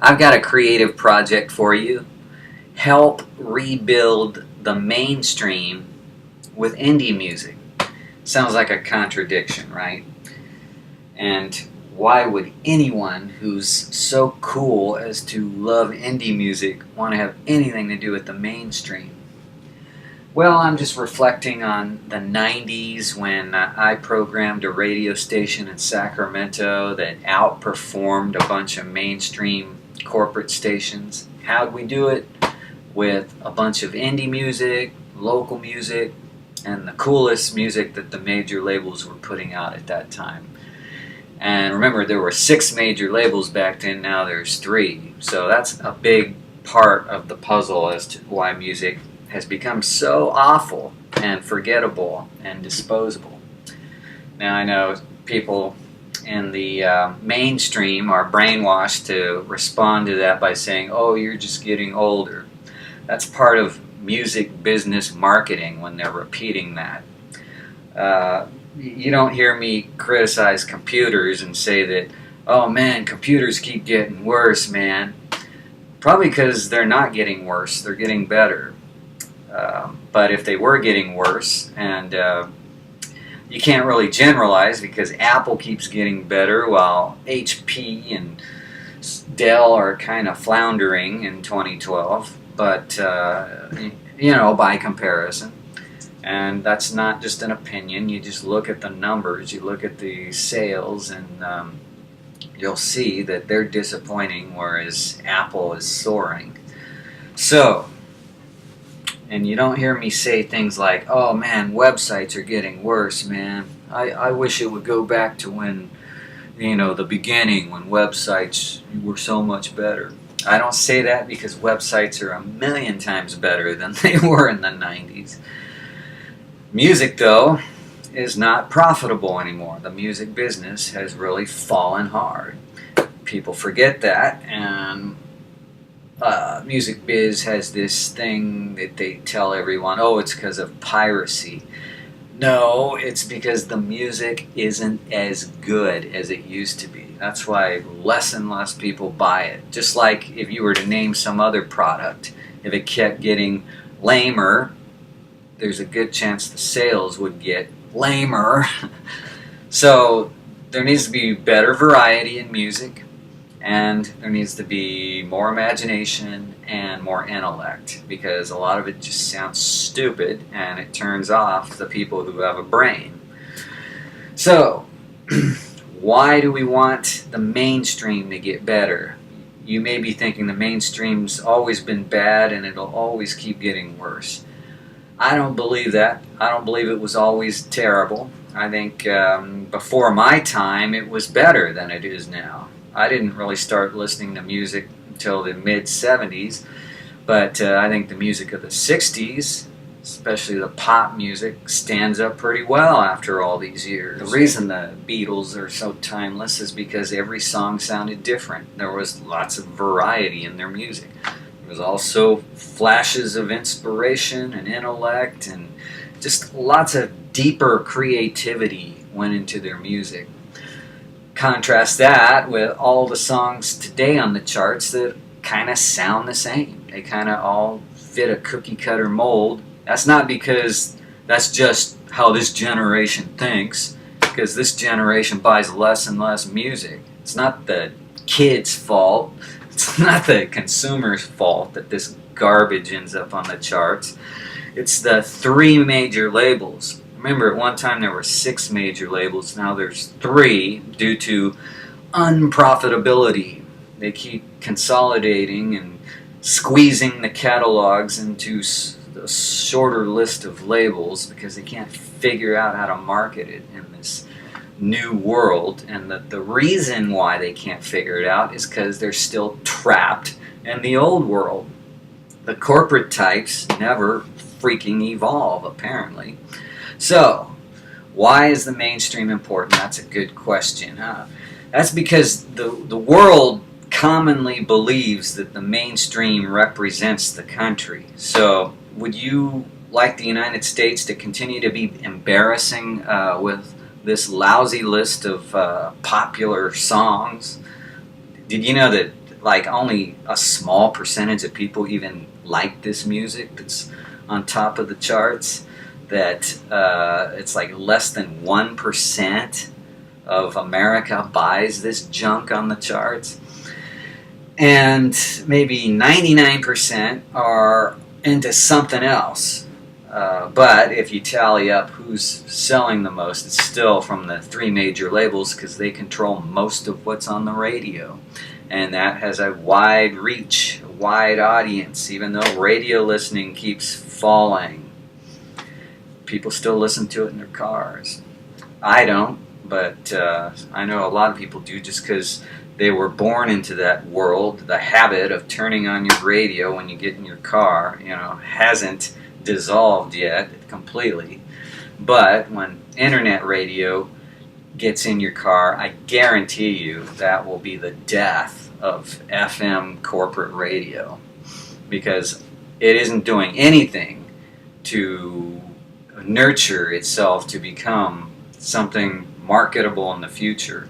I've got a creative project for you. Help rebuild the mainstream with indie music. Sounds like a contradiction, right? And why would anyone who's so cool as to love indie music want to have anything to do with the mainstream? Well, I'm just reflecting on the 90s when I programmed a radio station in Sacramento that outperformed a bunch of mainstream corporate stations. How'd we do it? With a bunch of indie music, local music, and the coolest music that the major labels were putting out at that time. And remember, there were 6 major labels back then, now there's 3. So that's a big part of the puzzle as to why music has become so awful and forgettable and disposable. Now I know people in the mainstream are brainwashed to respond to that by saying, oh, you're just getting older. That's part of music business marketing when they're repeating that. You don't hear me criticize computers and say that, oh man, computers keep getting worse, man. Probably because they're not getting worse, they're getting better. But if they were getting worse, and you can't really generalize because Apple keeps getting better while HP and Dell are kind of floundering in 2012, but by comparison. And that's not just an opinion, you just look at the numbers, you look at the sales, and you'll see that they're disappointing, whereas Apple is soaring. So, and you don't hear me say things like, oh man, websites are getting worse, man. I wish it would go back to when, the beginning, when websites were so much better. I don't say that because websites are a million times better than they were in the 90s. Music, though, is not profitable anymore. The music business has really fallen hard. People forget that, and music biz has this thing that they tell everyone, oh, it's because of piracy. No, it's because the music isn't as good as it used to be. That's why less and less people buy it. Just like if you were to name some other product, if it kept getting lamer, there's a good chance the sales would get lamer. So there needs to be better variety in music, and there needs to be more imagination and more intellect, because a lot of it just sounds stupid and it turns off the people who have a brain. So, why do we want the mainstream to get better? You may be thinking the mainstream's always been bad and it'll always keep getting worse. I don't believe that. I don't believe it was always terrible. I think before my time it was better than it is now. I didn't really start listening to music until the mid-70s, but I think the music of the 60s, especially the pop music, stands up pretty well after all these years. The reason the Beatles are so timeless is because every song sounded different. There was lots of variety in their music. There was also flashes of inspiration and intellect, and just lots of deeper creativity went into their music. Contrast that with all the songs today on the charts that kind of sound the same. They kind of all fit a cookie cutter mold. That's not because that's just how this generation thinks, because this generation buys less and less music. It's not the kids' fault. It's not the consumer's fault that this garbage ends up on the charts. It's the 3 major labels. Remember, at one time there were 6 major labels. Now there's 3 due to unprofitability. They keep consolidating and squeezing the catalogs into a shorter list of labels because they can't figure out how to market it in this new world. And the reason why they can't figure it out is because they're still trapped in the old world. The corporate types never freaking evolve, apparently. So, why is the mainstream important? That's a good question. That's because the world commonly believes that the mainstream represents the country. So, would you like the United States to continue to be embarrassing with this lousy list of popular songs? Did you know that like only a small percentage of people even like this music that's on top of the charts, that it's like less than 1% of America buys this junk on the charts, and maybe 99% are into something else. But if you tally up who's selling the most, it's still from the three major labels, because they control most of what's on the radio. And that has a wide reach, a wide audience, even though radio listening keeps falling. People still listen to it in their cars. I don't, but I know a lot of people do, just because they were born into that world. The habit of turning on your radio when you get in your car, hasn't dissolved yet completely. But when internet radio gets in your car, I guarantee you that will be the death of FM corporate radio, because it isn't doing anything to nurture itself to become something marketable in the future.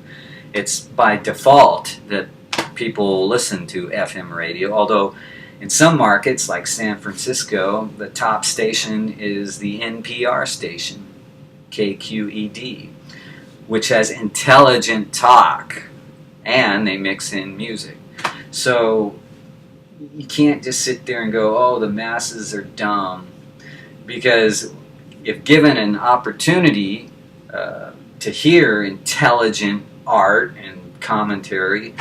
It's by default that people listen to FM radio, although in some markets like San Francisco, the top station is the NPR station, KQED, which has intelligent talk, and they mix in music. So you can't just sit there and go, oh, the masses are dumb, because if given an opportunity to hear intelligent art and commentary,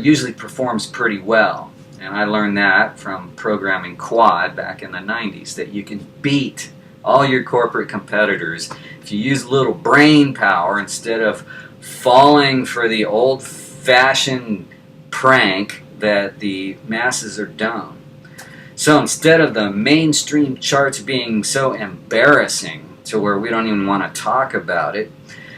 usually performs pretty well. And I learned that from programming Quad back in the 90s, that you can beat all your corporate competitors if you use a little brain power instead of falling for the old-fashioned prank that the masses are dumb. So instead of the mainstream charts being so embarrassing to where we don't even want to talk about it,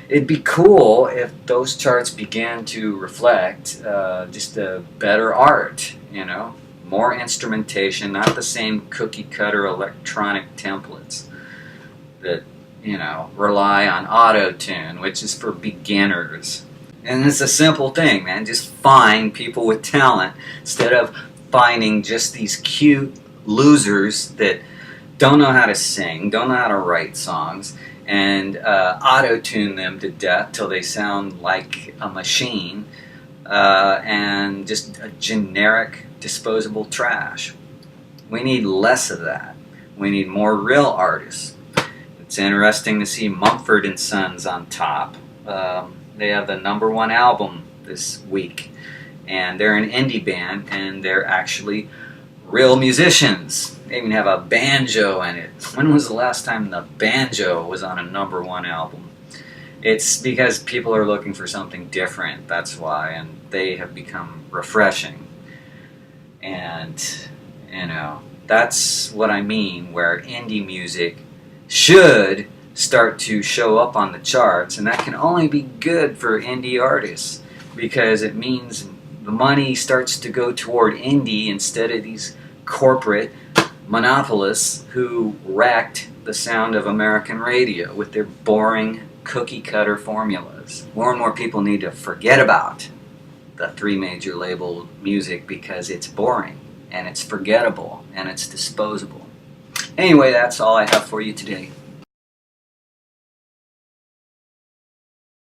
it'd be cool if those charts began to reflect just a better art, more instrumentation, not the same cookie-cutter electronic templates that, rely on auto-tune, which is for beginners. And it's a simple thing, man. Just find people with talent instead of finding just these cute losers that don't know how to sing, don't know how to write songs, and auto-tune them to death till they sound like a machine, and just a generic disposable trash. We need less of that. We need more real artists. It's interesting to see Mumford & Sons on top. They have the #1 album this week, and they're an indie band, and they're actually real musicians. They even have a banjo in it. When was the last time the banjo was on a #1 album? It's because people are looking for something different, that's why, and they have become refreshing. And, that's what I mean, where indie music should start to show up on the charts, and that can only be good for indie artists, because it means the money starts to go toward indie instead of these corporate monopolists who wrecked the sound of American radio with their boring cookie-cutter formulas. More and more people need to forget about the three major label music, because it's boring, and it's forgettable, and it's disposable. Anyway, that's all I have for you today.